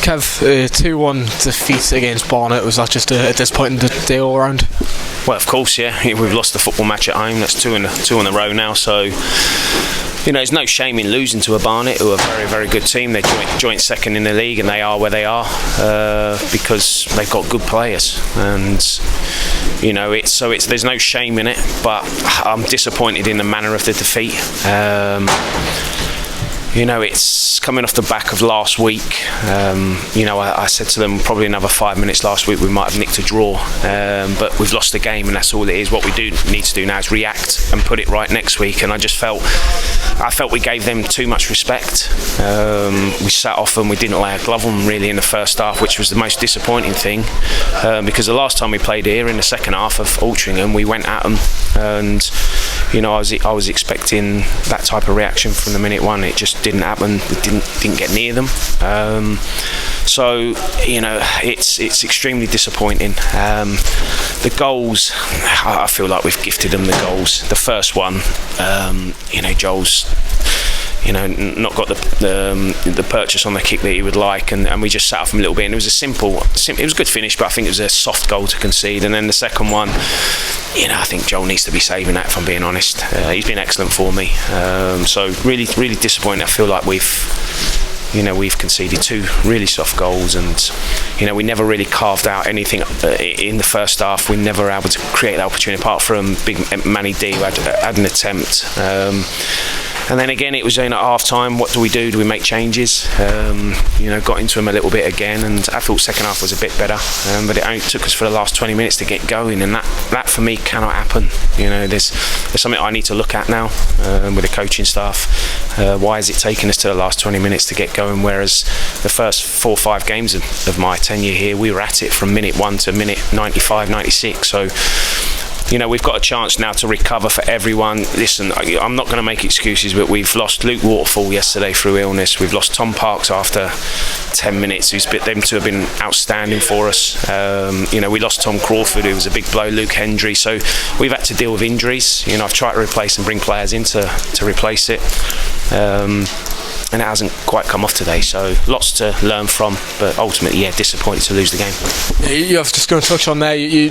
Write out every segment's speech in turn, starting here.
Kev, 2-1 defeat against Barnet. Was that just a disappointing day all round? Well, of course, yeah. We've lost the football match at home. That's two in a row now. So, there's no shame in losing to a Barnet, who are a very, very good team. They're joint second in the league, and they are where they are because they've got good players. And there's no shame in it. But I'm disappointed in the manner of the defeat. It's coming off the back of last week. I said to them probably another 5 minutes last week we might have nicked a draw, but we've lost the game, and that's all it is. What we do need to do now is react and put it right next week. And I felt we gave them too much respect. We sat off them. We didn't lay a glove on them really in the first half, which was the most disappointing thing, because the last time we played here in the second half of Altrincham, we went at them, and I was expecting that type of reaction from the minute one. It just didn't happen. We didn't get near them. It's extremely disappointing. The goals, I feel like we've gifted them the goals. The first one, Joel's not got the purchase on the kick that he would like, and we just sat off him a little bit, and it was it was a good finish, but I think it was a soft goal to concede. And then the second one, I think Joel needs to be saving that, if I'm being honest. He's been excellent for me, so really, really disappointed. I feel like we've conceded two really soft goals, and we never really carved out anything in the first half. We never were able to create the opportunity, apart from big Manny D, who had an attempt. And then again, it was in at half time. What do we do? Do we make changes? Got into him a little bit again, and I thought second half was a bit better, but it only took us for the last 20 minutes to get going, and that for me cannot happen. There's something I need to look at now with the coaching staff. Why is it taking us to the last 20 minutes to get going, whereas the first 4 or 5 games of my tenure here, we were at it from minute 1 to minute 95, 96. So we've got a chance now to recover for everyone. Listen, I'm not going to make excuses, but we've lost Luke Waterfall yesterday through illness. We've lost Tom Parks after 10 minutes. Them two have been outstanding for us. We lost Tom Crawford, who was a big blow, Luke Hendry. So we've had to deal with injuries. I've tried to replace and bring players in to replace it. And it hasn't quite come off today, so lots to learn from, but ultimately, disappointed to lose the game. I was just going to touch on there. You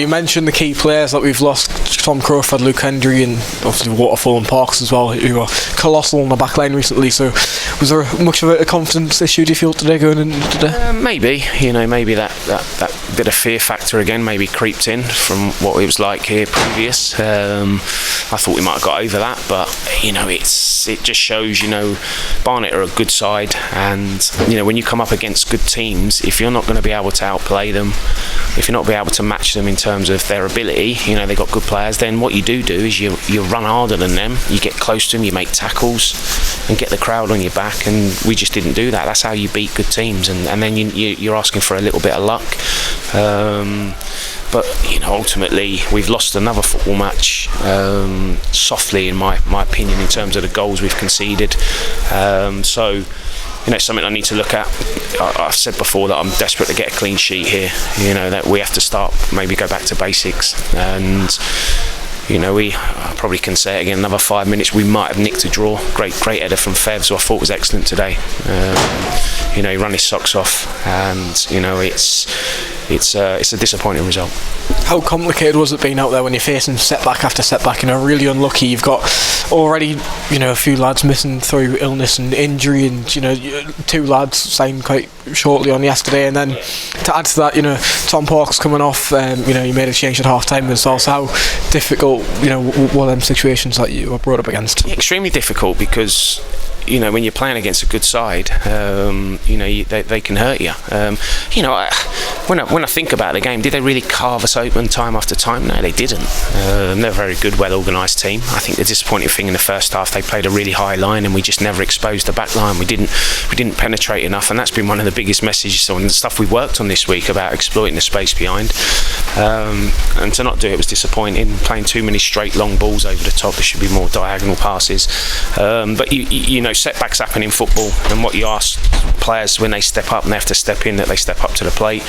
mentioned the key players that we've lost: Tom Crawford, Luke Hendry, and obviously Waterfall and Parks as well, who were colossal in the back line recently. So, was there much of a confidence issue, do you feel, today going into today? Maybe that bit of fear factor again maybe creeped in from what it was like here previous. I thought we might have got over that, but it just shows Barnet are a good side, and when you come up against good teams, if you're not going to be able to outplay them, if you're not be able to match them in terms of their ability, they've got good players, then what you do is you run harder than them, you get close to them, you make tackles and get the crowd on your back, and we just didn't do that. That's how you beat good teams, and then you're asking for a little bit of luck. But ultimately we've lost another football match softly, in my opinion, in terms of the goals we've conceded. So it's something I need to look at. I've said before that I'm desperate to get a clean sheet here. That we have to start, maybe go back to basics, and we probably can say it again, another 5 minutes we might have nicked a draw. Great header from Phillips, who I thought was excellent today. He ran his socks off, and it's a disappointing result. How complicated was it being out there when you're facing setback after setback? Really unlucky. You've got already a few lads missing through illness and injury, and 2 lads signed quite shortly on yesterday, and then to add to that, Tom Parks coming off. You made a change at half time as well. So how difficult were them situations that you were brought up against? Extremely difficult, because when you're playing against a good side, they can hurt you. When I think about the game, did they really carve us open time after time? No, they didn't. They're a very good, well-organised team. I think the disappointing thing in the first half, they played a really high line, and we just never exposed the back line. We didn't penetrate enough, and that's been one of the biggest messages on the stuff we've worked on this week about exploiting the space behind. and to not do it was disappointing. Playing too many straight long balls over the top. There should be more diagonal passes. But you know, setbacks happen in football, and what you ask players when they step up and they have to step in, that they step up to the plate.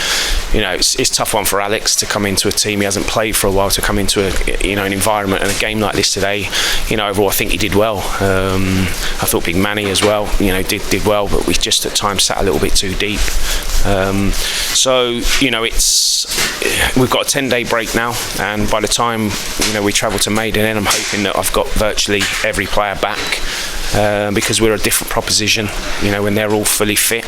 You know, it's a tough one for Alex to come into a team he hasn't played for a while, to come into an environment and a game like this today. You know, overall I think he did well. I thought Big Manny as well, you know, did well, but we just at times sat a little bit too deep. So you know, we've got a 10-day break now, and by the time, you know, we travel to Maidenhead, I'm hoping that I've got virtually every player back. Because we're a different proposition, you know, when they're all fully fit.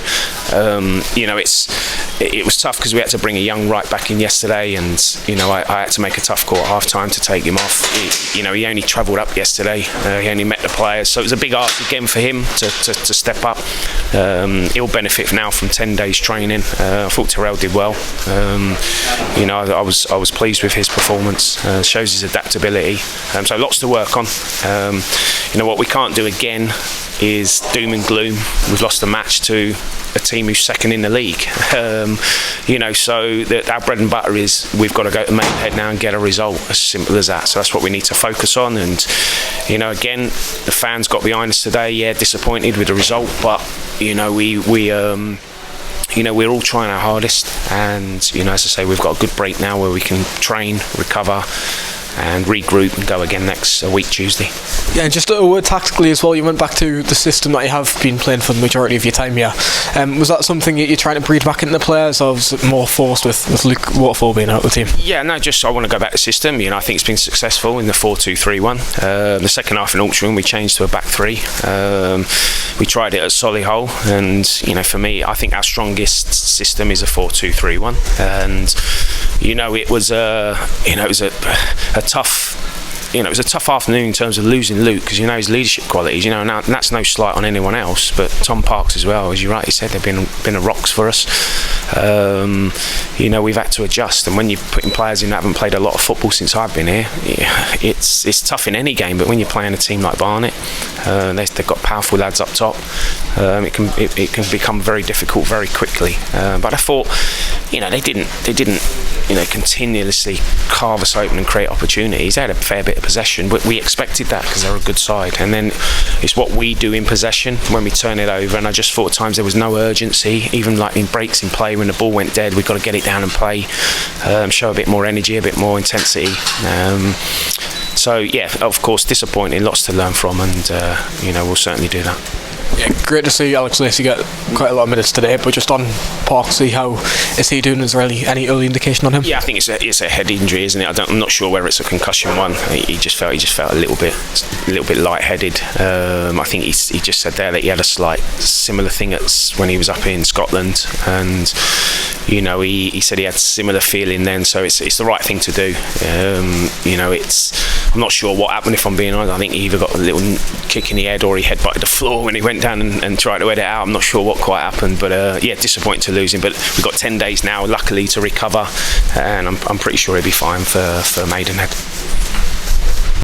You know, it was tough because we had to bring a young right back in yesterday, and you know, I had to make a tough call at half time to take him off. You know, he only travelled up yesterday, he only met the players, so it was a big ask again for him to step up. He'll benefit now from 10 days training. I thought Terrell did well. You know, I was pleased with his performance. Shows his adaptability. So lots to work on. You know, what we can't do again is doom and gloom. We've lost a match to a team who's second in the league. You know, so our bread and butter is we've got to go to Maidenhead now and get a result. As simple as that. So that's what we need to focus on. And you know, again, the fans got behind us today. Yeah, disappointed with the result, but you know, you know, we're all trying our hardest, and you know, as I say, we've got a good break now where we can train, recover, and regroup and go again next week Tuesday. Yeah, and just a word tactically as well, you went back to the system that you have been playing for the majority of your time here. Was that something that you're trying to breed back into the players, or was it more forced with Luke Waterfall being out of the team? Yeah, no, just I want to go back to system. You know, I think it's been successful in the 4-2-3-1. The second half in Altrincham we changed to a back three. We tried it at Solihull, and you know, for me, I think our strongest system is a 4-2-3-1. And you know, it was a tough. You know, it was a tough afternoon in terms of losing Luke, because you know his leadership qualities. You know, and that's no slight on anyone else, but Tom Parks as well, as you rightly said, they've been a rocks for us. You know, we've had to adjust, and when you're putting players in that haven't played a lot of football since I've been here, it's tough in any game. But when you're playing a team like Barnet, they've got powerful lads up top. It can become very difficult very quickly. But I thought, you know, they didn't you know, continuously carve us open and create opportunities. They had a fair bit of possession, but we expected that because they're a good side. And then it's what we do in possession when we turn it over. And I just thought at times there was no urgency, even like in breaks in play when the ball went dead. We've got to get it down and play, show a bit more energy, a bit more intensity. So yeah, of course, disappointing, lots to learn from, and you know, we'll certainly do that. Yeah, great to see Alex Lacey get quite a lot of minutes today, but just on Parksy, how is he doing? Is there any early indication on him? Yeah, I think it's a head injury, isn't it? I'm not sure whether it's a concussion one. He just felt a little bit lightheaded. I think he just said there that he had a slight similar thing when he was up in Scotland, and you know, he said he had similar feeling then. So it's the right thing to do. You know, I'm not sure what happened, if I'm being honest. I think he either got a little kick in the head or he headbutted the floor when he went down and tried to head it out. I'm not sure what quite happened, but yeah, disappointing to lose him. But we've got 10 days now, luckily, to recover, and I'm pretty sure he'll be fine for Maidenhead.